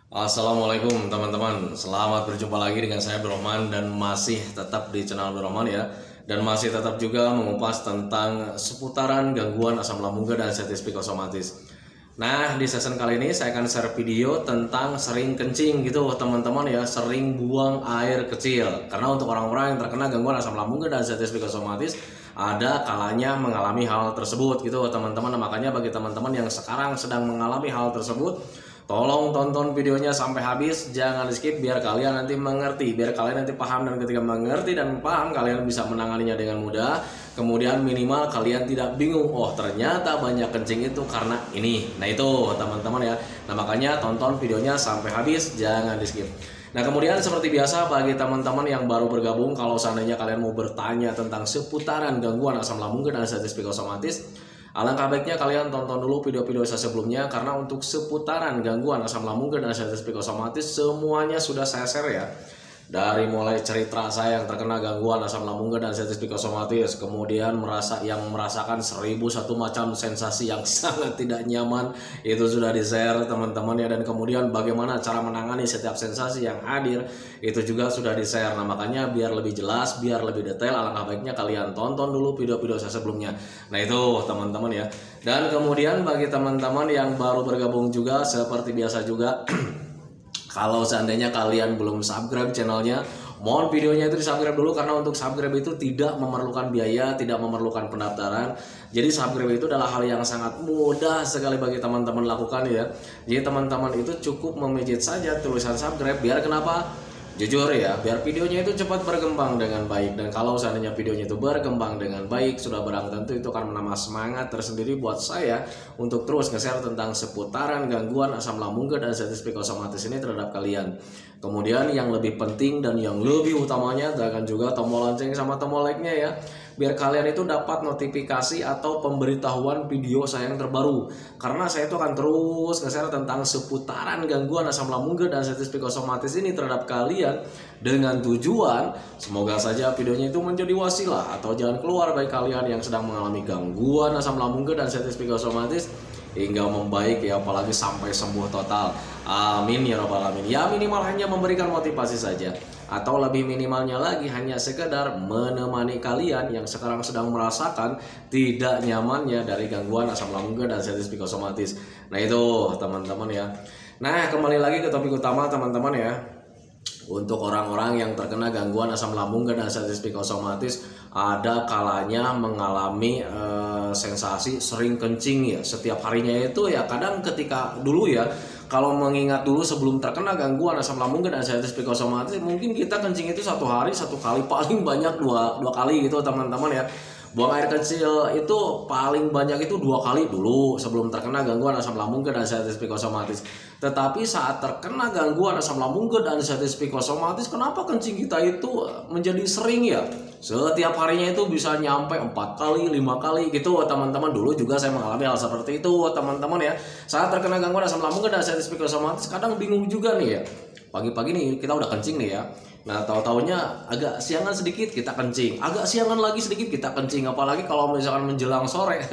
Assalamualaikum teman-teman, selamat berjumpa lagi dengan saya Abdurrahman dan masih tetap di channel Abdurrahman ya. Dan masih tetap juga mengupas tentang seputaran gangguan asam lambung dan sensitif psikosomatis. Nah, di season kali ini saya akan share video tentang sering kencing gitu teman-teman ya, sering buang air kecil. Karena untuk orang-orang yang terkena gangguan asam lambung dan sensitif psikosomatis ada kalanya mengalami hal tersebut gitu teman-teman. Makanya bagi teman-teman yang sekarang sedang mengalami hal tersebut, tolong tonton videonya sampai habis, jangan di skip biar kalian nanti mengerti, biar kalian nanti paham, dan ketika mengerti dan paham kalian bisa menanganinya dengan mudah. Kemudian minimal kalian tidak bingung, oh ternyata banyak kencing itu karena ini. Nah itu teman-teman ya. Nah makanya tonton videonya sampai habis, jangan di skip. Nah kemudian seperti biasa bagi teman-teman yang baru bergabung, kalau seandainya kalian mau bertanya tentang seputaran gangguan asam lambung dan sensitif psikosomatis, alangkah baiknya kalian tonton dulu video-video saya sebelumnya, karena untuk seputaran gangguan asam lambung dan sensitif psikosomatis semuanya sudah saya share ya. Dari mulai cerita saya yang terkena gangguan asam lambung dan sensitif psikosomatis, kemudian merasakan 1001 macam sensasi yang sangat tidak nyaman, itu sudah di-share teman-teman ya. Dan kemudian bagaimana cara menangani setiap sensasi yang hadir, itu juga sudah di-share. Nah makanya biar lebih jelas, biar lebih detail, alangkah baiknya kalian tonton dulu video-video saya sebelumnya. Nah itu teman-teman ya. Dan kemudian bagi teman-teman yang baru bergabung juga, seperti biasa juga kalau seandainya kalian belum subscribe channelnya, mohon videonya itu di subscribe dulu, karena untuk subscribe itu tidak memerlukan biaya, tidak memerlukan pendaftaran. Jadi subscribe itu adalah hal yang sangat mudah sekali bagi teman-teman lakukan ya. Jadi teman-teman itu cukup memijit saja tulisan subscribe, biar kenapa? Jujur ya, biar videonya itu cepat berkembang dengan baik. Dan kalau seandainya videonya itu berkembang dengan baik, sudah barang tentu itu akan menambah semangat tersendiri buat saya untuk terus nge-share tentang seputaran gangguan asam lambung dan sensitif psikosomatis ini terhadap kalian. Kemudian yang lebih penting dan yang lebih utamanya, tekan juga tombol lonceng sama tombol like-nya ya, biar kalian itu dapat notifikasi atau pemberitahuan video saya yang terbaru. Karena saya itu akan terus nge-share tentang seputaran gangguan asam lambung dan sensitif psikosomatis ini terhadap kalian, dengan tujuan semoga saja videonya itu menjadi wasilah atau jalan keluar bagi kalian yang sedang mengalami gangguan asam lambung dan sensitif psikosomatis hingga membaik ya, apalagi sampai sembuh total. Amin ya rabbal alamin. Ya minimal hanya memberikan motivasi saja, atau lebih minimalnya lagi hanya sekedar menemani kalian yang sekarang sedang merasakan tidak nyamannya dari gangguan asam lambung dan sensitif psikosomatis. Nah itu teman-teman ya. Nah kembali lagi ke topik utama teman-teman ya. Untuk orang-orang yang terkena gangguan asam lambung dan sensitif psikosomatis, ada kalanya mengalami sensasi sering kencing ya setiap harinya. Itu ya kadang ketika dulu ya, kalau mengingat dulu sebelum terkena gangguan asam lambung dan sensitif psikosomatis, mungkin kita kencing itu satu hari satu kali, paling banyak dua kali gitu teman-teman ya. Buang air kecil itu paling banyak itu 2 kali dulu sebelum terkena gangguan asam lambung dan sensitif psikosomatis. Tetapi saat terkena gangguan asam lambung dan sensitif psikosomatis, kenapa kencing kita itu menjadi sering ya? Setiap harinya itu bisa nyampe 4 kali, 5 kali gitu teman-teman. Dulu juga saya mengalami hal seperti itu teman-teman ya. Saat terkena gangguan asam lambung dan sensitif psikosomatis, kadang bingung juga nih ya. Pagi-pagi nih kita udah kencing nih ya. Nah tahu-taunya agak siangan sedikit kita kencing, agak siangan lagi sedikit kita kencing. Apalagi kalau misalkan menjelang sore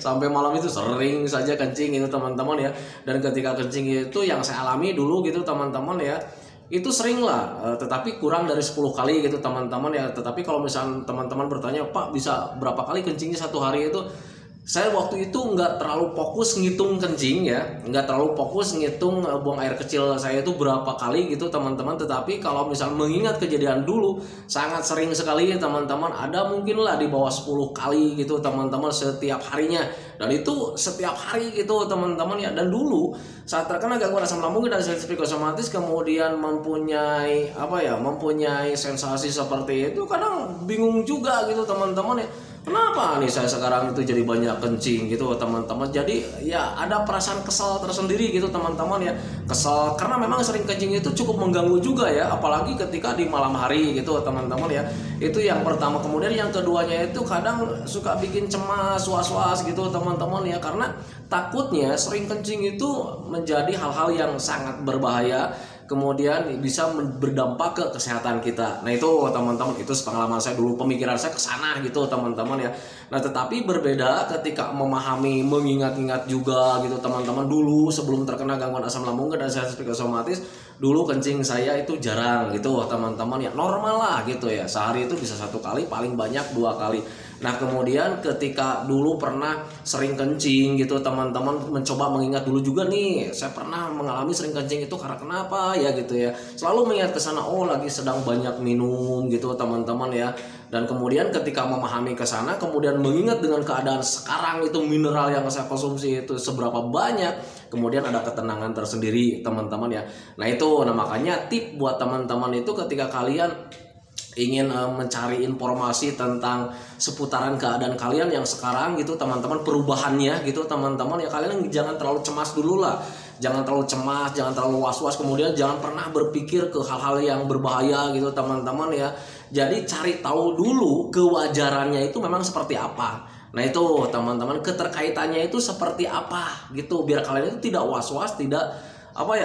sampai malam itu sering saja kencing itu teman-teman ya. Dan ketika kencing itu yang saya alami dulu gitu teman-teman ya, itu sering lah, tetapi kurang dari 10 kali gitu teman-teman ya. Tetapi kalau misalkan teman-teman bertanya, Pak bisa berapa kali kencingnya satu hari itu, saya waktu itu nggak terlalu fokus ngitung kencing ya, nggak terlalu fokus ngitung buang air kecil saya itu berapa kali gitu teman-teman. Tetapi kalau misal mengingat kejadian dulu, sangat sering sekali ya teman-teman, ada mungkin lah di bawah 10 kali gitu teman-teman setiap harinya. Dan itu setiap hari gitu teman-teman ya. Dan dulu saat terkena gangguan asam lambung dan sensitif psikosomatis, kemudian mempunyai mempunyai sensasi seperti itu, kadang bingung juga gitu teman-teman ya. Kenapa nih saya sekarang itu jadi banyak kencing gitu teman-teman. Jadi ya ada perasaan kesal tersendiri gitu teman-teman ya. Kesal karena memang sering kencing itu cukup mengganggu juga ya, apalagi ketika di malam hari gitu teman-teman ya. Itu yang pertama. Kemudian yang keduanya itu kadang suka bikin cemas, was-was gitu teman-teman ya, karena takutnya sering kencing itu menjadi hal-hal yang sangat berbahaya kemudian bisa berdampak ke kesehatan kita. Nah itu teman-teman, itu pengalaman saya dulu, pemikiran saya ke sana gitu teman-teman ya. Nah tetapi berbeda ketika memahami, mengingat-ingat juga gitu teman-teman. Dulu sebelum terkena gangguan asam lambung dan sensitif psikosomatis, dulu kencing saya itu jarang gitu teman-teman ya, normal lah gitu ya, sehari itu bisa 1 kali, paling banyak 2 kali. Nah kemudian ketika dulu pernah sering kencing gitu teman-teman, mencoba mengingat dulu juga nih, saya pernah mengalami sering kencing itu karena kenapa ya gitu ya, selalu mengingat ke sana, oh lagi sedang banyak minum gitu teman-teman ya. Dan kemudian ketika memahami ke sana, kemudian mengingat dengan keadaan sekarang itu mineral yang saya konsumsi itu seberapa banyak, kemudian ada ketenangan tersendiri teman-teman ya. Nah itu, nah makanya tip buat teman-teman itu ketika kalian ingin mencari informasi tentang seputaran keadaan kalian yang sekarang gitu teman-teman, perubahannya gitu teman-teman ya, kalian jangan terlalu cemas dulu lah, jangan terlalu cemas, jangan terlalu was-was, kemudian jangan pernah berpikir ke hal-hal yang berbahaya gitu teman-teman ya. Jadi cari tahu dulu kewajarannya itu memang seperti apa. Nah itu teman-teman, keterkaitannya itu seperti apa gitu, biar kalian itu tidak was-was, tidak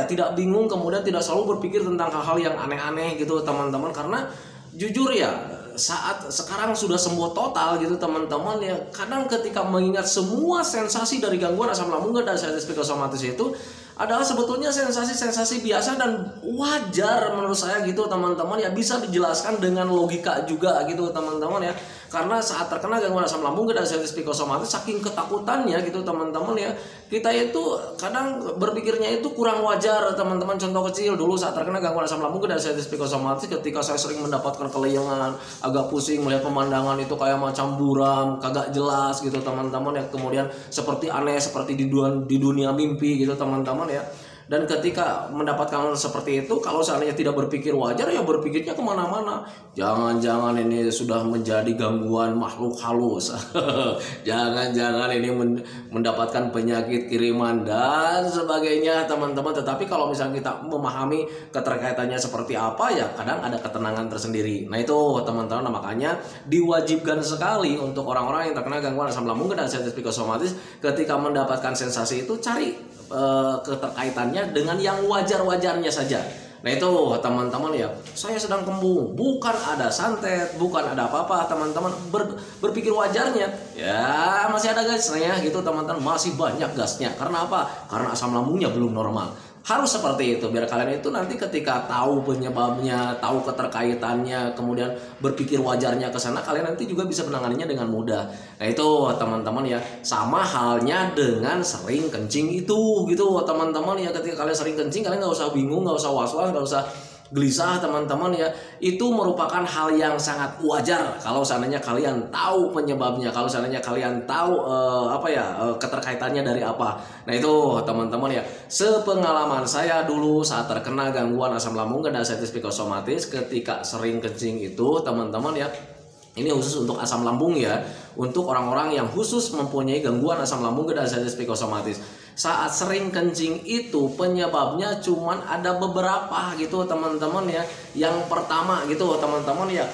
tidak bingung, kemudian tidak selalu berpikir tentang hal-hal yang aneh-aneh gitu teman-teman. Karena jujur ya, saat sekarang sudah sembuh total gitu teman-teman ya, kadang ketika mengingat semua sensasi dari gangguan asam lambung dan sensitif psikosomatis itu adalah sebetulnya sensasi-sensasi biasa dan wajar menurut saya gitu teman-teman ya, bisa dijelaskan dengan logika juga gitu teman-teman ya. Karena saat terkena gangguan asam lambung dan sensitif psikosomatis, saking ketakutannya gitu teman-teman ya, kita itu kadang berpikirnya itu kurang wajar teman-teman. Contoh kecil, dulu saat terkena gangguan asam lambung dan sensitif psikosomatis, ketika saya sering mendapatkan kelayangan, agak pusing melihat pemandangan itu kayak macam buram, kagak jelas gitu teman-teman ya, kemudian seperti aneh, seperti di dunia mimpi gitu teman-teman ya. Dan ketika mendapatkan seperti itu, kalau seandainya tidak berpikir wajar ya berpikirnya kemana-mana. Jangan-jangan ini sudah menjadi gangguan makhluk halus. Jangan-jangan ini mendapatkan penyakit kiriman dan sebagainya teman-teman. Tetapi kalau misalnya kita memahami keterkaitannya seperti apa ya, kadang ada ketenangan tersendiri. Nah itu teman-teman, makanya diwajibkan sekali untuk orang-orang yang terkena gangguan asam lambung dan sensitif psikosomatis, ketika mendapatkan sensasi itu cari keterkaitannya dengan yang wajar-wajarnya saja. Nah itu teman-teman ya, saya sedang kembung, bukan ada santet, bukan ada apa-apa teman-teman, berpikir wajarnya ya masih ada gasnya gitu teman-teman, masih banyak gasnya. Karena apa? Karena asam lambungnya belum normal. Harus seperti itu, biar kalian itu nanti ketika tahu penyebabnya, tahu keterkaitannya, kemudian berpikir wajarnya ke sana, kalian nanti juga bisa menanganinya dengan mudah. Nah itu teman-teman ya, sama halnya dengan sering kencing itu gitu teman-teman ya. Ketika kalian sering kencing, kalian nggak usah bingung, nggak usah was-was, nggak usah gelisah teman-teman ya. Itu merupakan hal yang sangat wajar kalau seandainya kalian tahu penyebabnya, kalau seandainya kalian tahu keterkaitannya dari apa. Nah itu teman-teman ya, sepengalaman saya dulu saat terkena gangguan asam lambung dan sensitif psikosomatis, ketika sering kencing itu teman-teman ya, ini khusus untuk asam lambung ya, untuk orang-orang yang khusus mempunyai gangguan asam lambung dan sensitif psikosomatis. Saat sering kencing itu penyebabnya cuman ada beberapa gitu teman-teman ya. Yang pertama gitu teman-teman ya,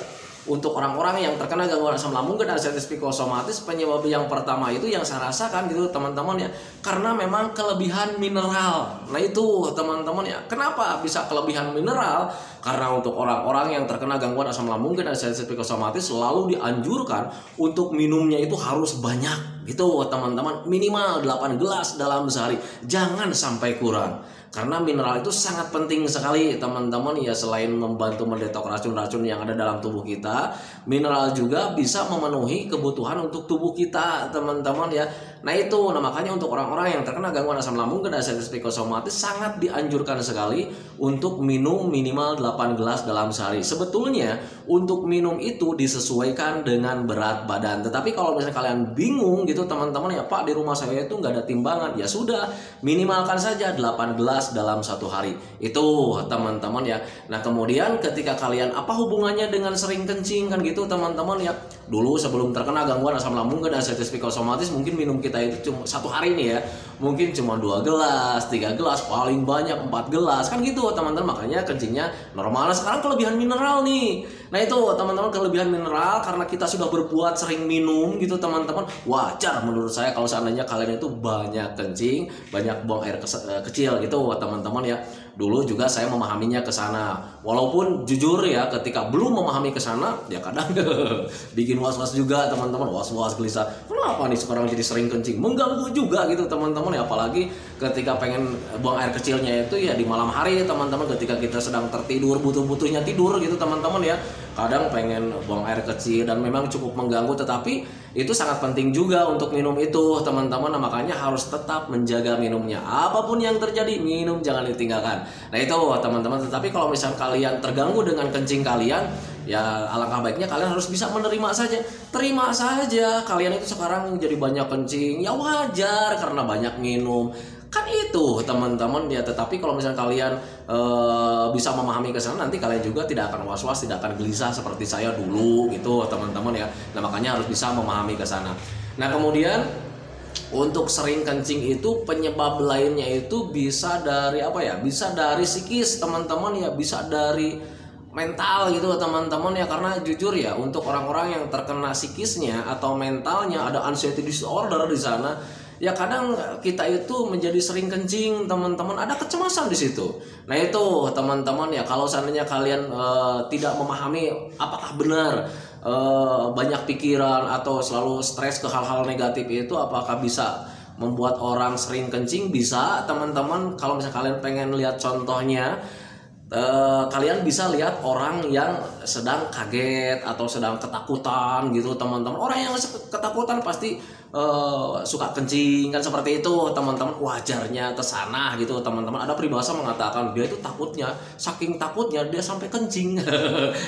untuk orang-orang yang terkena gangguan asam lambung dan sensitif psikosomatis, penyebab yang pertama itu yang saya rasakan gitu teman-teman ya, karena memang kelebihan mineral. Nah itu teman-teman ya, kenapa bisa kelebihan mineral? Karena untuk orang-orang yang terkena gangguan asam lambung dan sensitif psikosomatis selalu dianjurkan untuk minumnya itu harus banyak gitu teman-teman, minimal 8 gelas dalam sehari, jangan sampai kurang. Karena mineral itu sangat penting sekali teman-teman ya, selain membantu mendetok racun-racun yang ada dalam tubuh kita, mineral juga bisa memenuhi kebutuhan untuk tubuh kita teman-teman ya. Nah itu, makanya untuk orang-orang yang terkena gangguan asam lambung dan sensitif psikosomatis sangat dianjurkan sekali untuk minum minimal 8 gelas dalam sehari. Sebetulnya untuk minum itu disesuaikan dengan berat badan. Tetapi kalau misalnya kalian bingung gitu teman-teman ya, Pak di rumah saya itu nggak ada timbangan, ya sudah, minimalkan saja 8 gelas dalam satu hari. Itu teman-teman ya. Nah kemudian ketika kalian apa hubungannya dengan sering kencing kan gitu teman-teman ya. Dulu sebelum terkena gangguan asam lambung dan sensitif psikosomatis, mungkin minum kita itu cuma satu hari nih ya, mungkin cuma 2 gelas, 3 gelas, paling banyak 4 gelas kan gitu teman-teman. Makanya kencingnya normal. Nah, sekarang kelebihan mineral nih. Nah itu teman-teman, kelebihan mineral karena kita sudah berbuat sering minum gitu teman-teman. Wajar menurut saya kalau seandainya kalian itu banyak kencing, banyak buang air kecil gitu teman-teman ya. Dulu juga saya memahaminya ke sana. Walaupun jujur ya, ketika belum memahami ke sana, ya kadang bikin was-was juga teman-teman, was-was gelisah. Kenapa nih sekarang jadi sering kencing? Mengganggu juga gitu teman-teman ya, apalagi ketika pengen buang air kecilnya itu ya di malam hari teman-teman, ketika kita sedang tertidur, butuh-butuhnya tidur gitu teman-teman ya. Kadang pengen buang air kecil dan memang cukup mengganggu, tetapi itu sangat penting juga untuk minum itu teman-teman. Nah, makanya harus tetap menjaga minumnya. Apapun yang terjadi, minum jangan ditinggalkan. Nah itu teman-teman. Tetapi kalau misalnya kalian terganggu dengan kencing kalian, ya alangkah baiknya kalian harus bisa menerima saja. Terima saja kalian itu sekarang jadi banyak kencing, ya wajar karena banyak minum. Kan itu teman-teman ya. Tetapi kalau misalnya kalian bisa memahami ke sana, nanti kalian juga tidak akan was-was, tidak akan gelisah seperti saya dulu gitu teman-teman ya. Nah makanya harus bisa memahami ke sana. Nah kemudian untuk sering kencing itu penyebab lainnya itu bisa dari apa ya? Bisa dari psikis teman-teman ya, bisa dari mental gitu teman-teman ya. Karena jujur ya, untuk orang-orang yang terkena psikisnya atau mentalnya, ada anxiety disorder di sana, ya kadang kita itu menjadi sering kencing teman-teman, ada kecemasan di situ. Nah itu teman-teman ya, kalau seandainya kalian tidak memahami apakah benar banyak pikiran atau selalu stres ke hal-hal negatif itu apakah bisa membuat orang sering kencing, bisa teman-teman. Kalau misalnya kalian pengen lihat contohnya, kalian bisa lihat orang yang sedang kaget atau sedang ketakutan gitu teman-teman. Orang yang ketakutan pasti suka kencing kan, seperti itu teman-teman. Wajarnya ke sana gitu teman-teman. Ada peribahasa mengatakan dia itu takutnya, saking takutnya dia sampai kencing.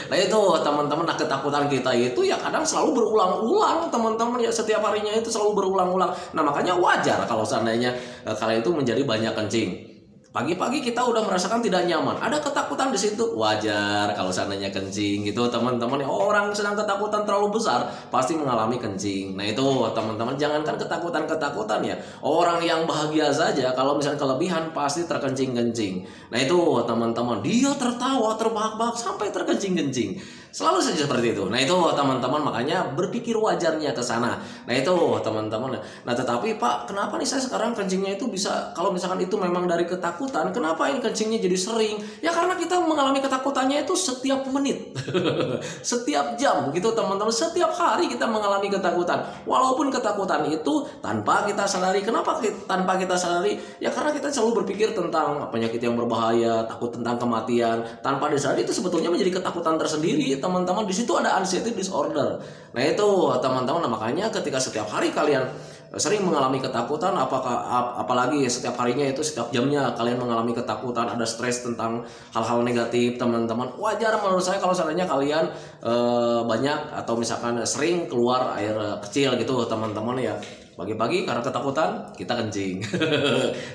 Nah itu teman-teman. Nah ketakutan kita itu ya kadang selalu berulang-ulang teman-teman ya, setiap harinya itu selalu berulang-ulang. Nah makanya wajar kalau seandainya kalian itu menjadi banyak kencing. Pagi-pagi kita udah merasakan tidak nyaman, ada ketakutan di situ, wajar kalau seandainya kencing gitu teman-teman. Orang sedang ketakutan terlalu besar pasti mengalami kencing. Nah itu teman-teman, jangankan ketakutan ya, orang yang bahagia saja kalau misalnya kelebihan pasti terkencing-kencing. Nah itu teman-teman, dia tertawa terbahak-bahak sampai terkencing-kencing, selalu saja seperti itu. Nah itu teman-teman, makanya berpikir wajarnya ke sana. Nah itu teman-teman. Nah tetapi Pak, kenapa nih saya sekarang kencingnya itu bisa, kalau misalkan itu memang dari ketakutan, kenapa ini kencingnya jadi sering? Ya karena kita mengalami ketakutannya itu setiap menit, setiap jam gitu teman-teman. Setiap hari kita mengalami ketakutan. Walaupun ketakutan itu tanpa kita sadari. Kenapa tanpa kita sadari? Ya karena kita selalu berpikir tentang penyakit yang berbahaya, takut tentang kematian. Tanpa disadari itu sebetulnya menjadi ketakutan tersendiri teman-teman. Di situ ada anxiety disorder. Nah itu teman-teman. Nah, makanya ketika setiap hari kalian sering mengalami ketakutan, apalagi setiap harinya itu setiap jamnya kalian mengalami ketakutan, ada stres tentang hal-hal negatif teman-teman, wajar menurut saya kalau seandainya kalian banyak atau misalkan sering keluar air kecil gitu teman-teman ya. Pagi-pagi karena ketakutan kita kencing.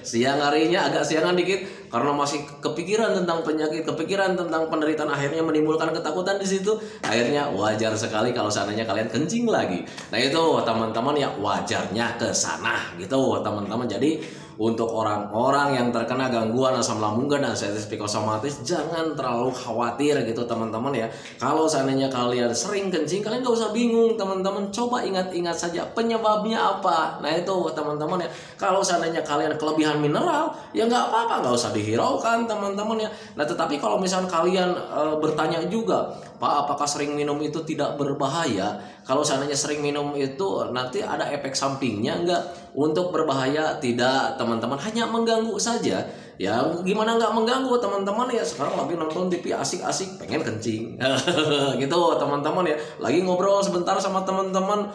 Siang harinya agak siangan dikit karena masih kepikiran tentang penyakit, kepikiran tentang penderitaan, akhirnya menimbulkan ketakutan di situ. Akhirnya wajar sekali kalau seandainya kalian kencing lagi. Nah itu teman-teman ya, wajarnya ke sana gitu teman-teman. Jadi untuk orang-orang yang terkena gangguan asam lambung dan anxiety psikosomatis, jangan terlalu khawatir gitu teman-teman ya. Kalau seandainya kalian sering kencing, kalian gak usah bingung teman-teman. Coba ingat-ingat saja penyebabnya apa. Nah itu teman-teman ya. Kalau seandainya kalian kelebihan mineral, ya nggak apa-apa, nggak usah dihiraukan teman-teman ya. Nah tetapi kalau misalnya kalian bertanya juga, Pak, apakah sering minum itu tidak berbahaya? Kalau seandainya sering minum itu nanti ada efek sampingnya enggak? Untuk berbahaya tidak teman-teman, hanya mengganggu saja. Ya gimana nggak mengganggu teman-teman ya. Sekarang lagi nonton TV asik-asik pengen kencing gitu teman-teman ya. Lagi ngobrol sebentar sama teman-teman,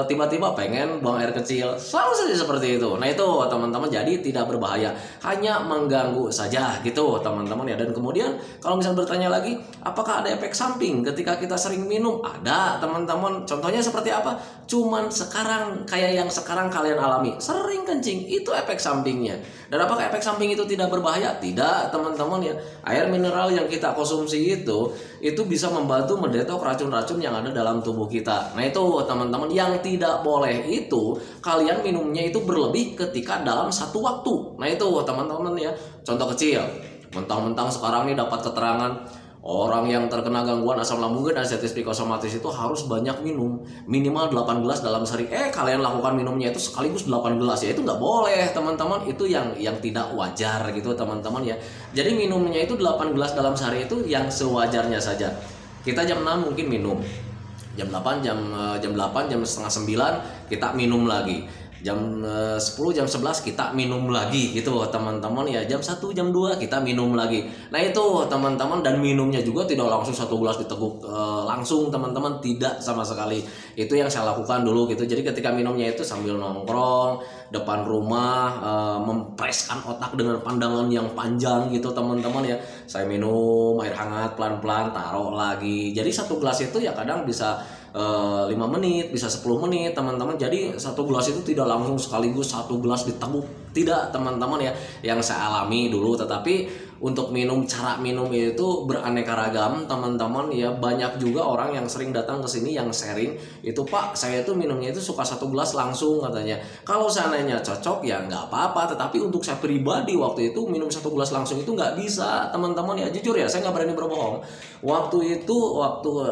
tiba-tiba pengen buang air kecil, selalu saja seperti itu. Nah itu teman-teman, jadi tidak berbahaya, hanya mengganggu saja gitu teman-teman ya. Dan kemudian kalau misalnya bertanya lagi, apakah ada efek samping ketika kita sering minum? Ada teman-teman. Contohnya seperti apa? Cuman sekarang kayak yang sekarang kalian alami, sering kencing, itu efek sampingnya. Dan apakah efek samping itu tidak tidak berbahaya? Tidak, teman-teman ya. Air mineral yang kita konsumsi itu bisa membantu mendetok racun-racun yang ada dalam tubuh kita. Nah itu teman-teman, yang tidak boleh itu kalian minumnya itu berlebih ketika dalam satu waktu. Nah itu teman-teman ya. Contoh kecil, mentang-mentang sekarang ini dapat keterangan orang yang terkena gangguan asam lambung dan status psikosomatis itu harus banyak minum, minimal 8 gelas dalam sehari. Kalian lakukan minumnya itu sekaligus 8 gelas ya, itu nggak boleh teman-teman. Itu yang tidak wajar gitu teman-teman ya. Jadi minumnya itu 8 gelas dalam sehari itu yang sewajarnya saja. Kita jam 6 mungkin minum, jam 8, jam setengah 9 kita minum lagi, jam 10, jam 11 kita minum lagi gitu teman-teman ya. Jam 1, jam 2 kita minum lagi. Nah itu teman-teman, dan minumnya juga tidak langsung 1 gelas diteguk langsung teman-teman, tidak sama sekali. Itu yang saya lakukan dulu gitu. Jadi ketika minumnya itu sambil nongkrong depan rumah, mempreskan otak dengan pandangan yang panjang gitu teman-teman ya. Saya minum air hangat pelan-pelan, taruh lagi. Jadi 1 gelas itu ya kadang bisa 5 menit, bisa 10 menit teman-teman. Jadi 1 gelas itu tidak langsung sekaligus 1 gelas diteguk, tidak teman-teman ya. Yang saya alami dulu. Tetapi untuk cara minum itu beraneka ragam teman-teman ya. Banyak juga orang yang sering datang ke sini yang sharing itu, Pak saya itu minumnya itu suka 1 gelas langsung katanya. Kalau seandainya cocok ya nggak apa-apa, tetapi untuk saya pribadi waktu itu minum 1 gelas langsung itu nggak bisa teman-teman ya. Jujur ya, saya nggak berani berbohong. Waktu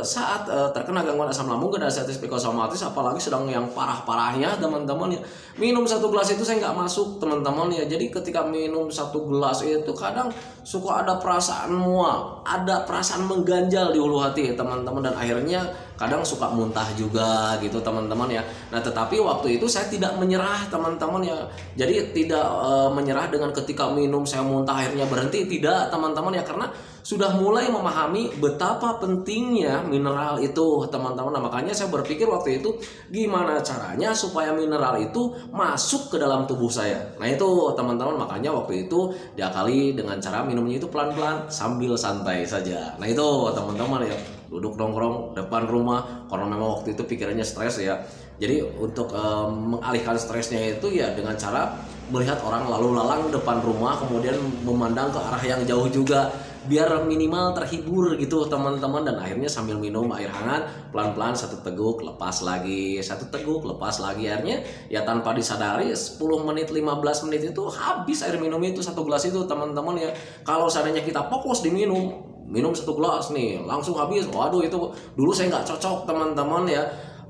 saat terkena gangguan asam lambung dan status psikosomatis, apalagi sedang yang parah-parahnya teman-teman ya, minum 1 gelas itu saya nggak masuk teman-teman ya. Jadi ketika minum 1 gelas itu kadang suka ada perasaan mual, ada perasaan mengganjal di ulu hati teman-teman, dan akhirnya kadang suka muntah juga gitu teman-teman ya. Nah tetapi waktu itu saya tidak menyerah teman-teman ya. Jadi tidak menyerah dengan ketika minum saya muntah akhirnya berhenti, tidak teman-teman ya, karena sudah mulai memahami betapa pentingnya mineral itu teman-teman. Nah makanya saya berpikir waktu itu gimana caranya supaya mineral itu masuk ke dalam tubuh saya. Nah itu teman-teman, makanya waktu itu diakali dengan cara minumnya itu pelan-pelan sambil santai saja. Nah itu teman-teman ya, duduk nongkrong depan rumah karena memang waktu itu pikirannya stres ya. Jadi untuk mengalihkan stresnya itu ya dengan cara melihat orang lalu lalang depan rumah, kemudian memandang ke arah yang jauh juga, biar minimal terhibur gitu teman-teman. Dan akhirnya sambil minum air hangat pelan-pelan 1 teguk lepas lagi, 1 teguk lepas lagi, akhirnya ya tanpa disadari 10 menit 15 menit itu habis air minum itu 1 gelas itu teman-teman ya. Kalau seandainya kita fokus di minum 1 gelas nih langsung habis, waduh itu dulu saya nggak cocok teman-teman ya.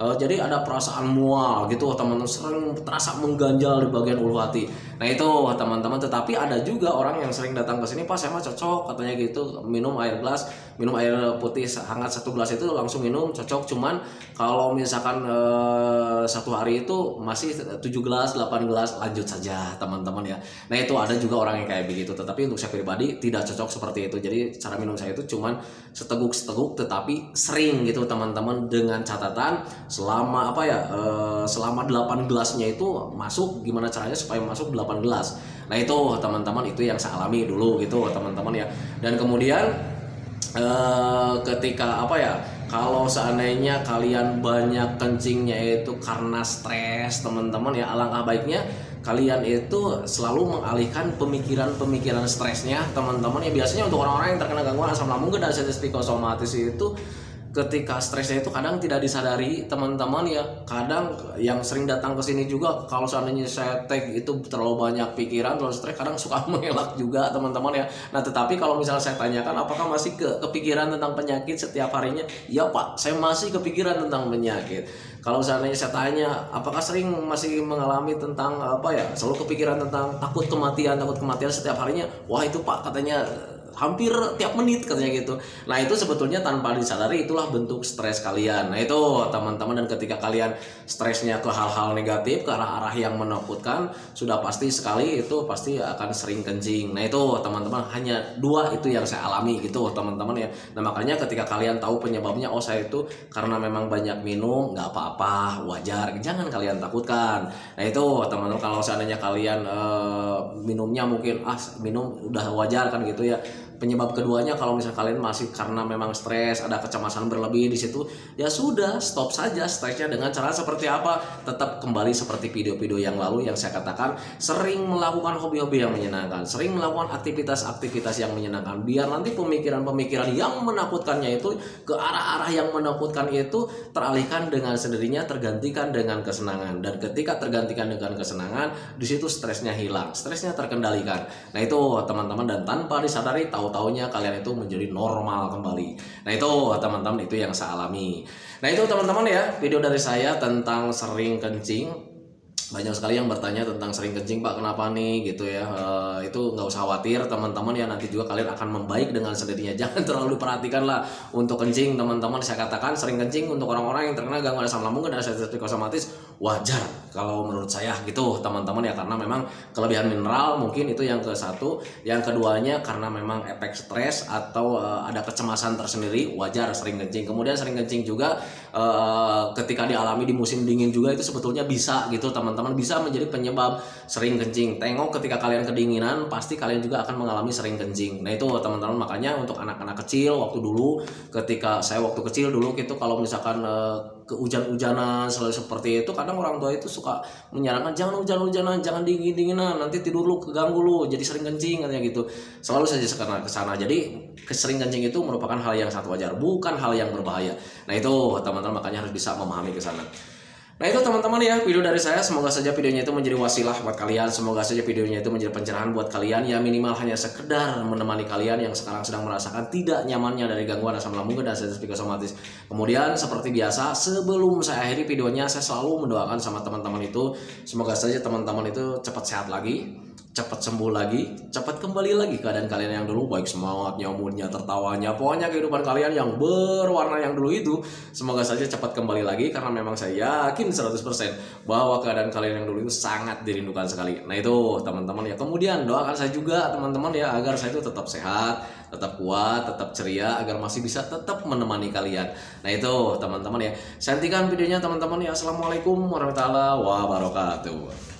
Jadi ada perasaan mual gitu teman-teman, sering terasa mengganjal di bagian ulu hati. Nah itu teman-teman. Tetapi ada juga orang yang sering datang ke sini, Pak saya mah cocok katanya gitu, minum air putih hangat 1 gelas itu langsung minum cocok. Cuman kalau misalkan 1 hari itu masih 7 gelas 8 gelas lanjut saja teman-teman ya. Nah itu ada juga orang yang kayak begitu. Tetapi untuk saya pribadi tidak cocok seperti itu. Jadi cara minum saya itu cuman seteguk tetapi sering gitu teman-teman, dengan catatan selama selama 8 gelasnya itu masuk, gimana caranya supaya masuk 8 gelas. Nah itu teman-teman, itu yang saya alami dulu gitu teman-teman ya. Dan kemudian ketika kalau seandainya kalian banyak kencingnya itu karena stres teman-teman ya, alangkah baiknya kalian itu selalu mengalihkan pemikiran stresnya teman-teman ya. Biasanya untuk orang-orang yang terkena gangguan asam lambung dan status psikosomatis itu ketika stresnya itu kadang tidak disadari teman-teman ya. Kadang yang sering datang ke sini juga, kalau seandainya saya tag itu terlalu banyak pikiran, terlalu stres, kadang suka mengelak juga teman-teman ya. Nah tetapi kalau misalnya saya tanyakan apakah masih kepikiran tentang penyakit setiap harinya, ya Pak saya masih kepikiran tentang penyakit. Kalau seandainya saya tanya apakah sering masih mengalami tentang selalu kepikiran tentang takut kematian setiap harinya, wah itu Pak katanya hampir tiap menit katanya gitu. Nah itu sebetulnya tanpa disadari itulah bentuk stres kalian. Nah itu teman-teman, dan ketika kalian stresnya ke hal-hal negatif, ke arah-arah yang menakutkan, sudah pasti sekali itu pasti akan sering kencing. Nah itu teman-teman, hanya 2 itu yang saya alami gitu teman-teman ya. Nah makanya ketika kalian tahu penyebabnya, oh saya itu karena memang banyak minum, nggak apa-apa apa wajar, jangan kalian takutkan. Nah itu teman-teman, kalau seandainya kalian minumnya mungkin minum udah wajar kan gitu ya. Penyebab keduanya kalau misalnya kalian masih karena memang stres, ada kecemasan berlebih di situ, ya sudah stop saja stresnya dengan cara seperti apa? Tetap kembali seperti video-video yang lalu yang saya katakan, sering melakukan hobi-hobi yang menyenangkan, sering melakukan aktivitas-aktivitas yang menyenangkan, biar nanti pemikiran-pemikiran yang menakutkannya itu ke arah-arah yang menakutkan itu teralihkan dengan sendirinya, tergantikan dengan kesenangan. Dan ketika tergantikan dengan kesenangan, di situ stresnya hilang, stresnya terkendalikan. Nah itu teman-teman, dan tanpa disadari tahu-taunya kalian itu menjadi normal kembali. Nah itu teman-teman, itu yang saya alami. Nah itu teman-teman ya, video dari saya tentang sering kencing. Banyak sekali yang bertanya tentang sering kencing, Pak, kenapa nih gitu ya. Itu nggak usah khawatir teman-teman ya, nanti juga kalian akan membaik dengan sendirinya. Jangan terlalu diperhatikan lah untuk kencing teman-teman. Saya katakan sering kencing untuk orang-orang yang terkena gangguan asam lambung dan sensitif psikosomatis wajar kalau menurut saya gitu teman-teman ya, karena memang kelebihan mineral mungkin itu yang ke satu. Yang keduanya karena memang efek stres atau ada kecemasan tersendiri, wajar sering kencing. Kemudian sering kencing juga ketika dialami di musim dingin juga itu sebetulnya bisa gitu teman-teman, bisa menjadi penyebab sering kencing. Tengok ketika kalian kedinginan pasti kalian juga akan mengalami sering kencing. Nah itu teman-teman, makanya untuk anak-anak kecil waktu dulu, ketika saya waktu kecil dulu gitu, kalau misalkan kehujan-hujanan selalu seperti itu, kadang orang tua itu suka menyarankan jangan hujan-hujanan, jangan dingin-dinginan, nanti tidur lu keganggu lu jadi sering kencing katanya gitu. Selalu saja ke sana. Jadi sering kencing itu merupakan hal yang sangat wajar, bukan hal yang berbahaya. Nah itu teman-teman, makanya harus bisa memahami ke sana. Nah itu teman-teman ya, video dari saya. Semoga saja videonya itu menjadi wasilah buat kalian. Semoga saja videonya itu menjadi pencerahan buat kalian. Ya minimal hanya sekedar menemani kalian yang sekarang sedang merasakan tidak nyamannya dari gangguan asam lambung dan sensitif psikosomatis. Kemudian seperti biasa, sebelum saya akhiri videonya, saya selalu mendoakan sama teman-teman itu, semoga saja teman-teman itu cepat sehat lagi, cepat sembuh lagi, cepat kembali lagi keadaan kalian yang dulu, baik semangatnya, moodnya, tertawanya, pokoknya kehidupan kalian yang berwarna yang dulu itu semoga saja cepat kembali lagi, karena memang saya yakin 100% bahwa keadaan kalian yang dulu itu sangat dirindukan sekali. Nah itu teman-teman ya. Kemudian doakan saya juga teman-teman ya, agar saya itu tetap sehat, tetap kuat, tetap ceria, agar masih bisa tetap menemani kalian. Nah itu teman-teman ya. Saya hentikan videonya teman-teman ya. Assalamualaikum warahmatullahi wabarakatuh.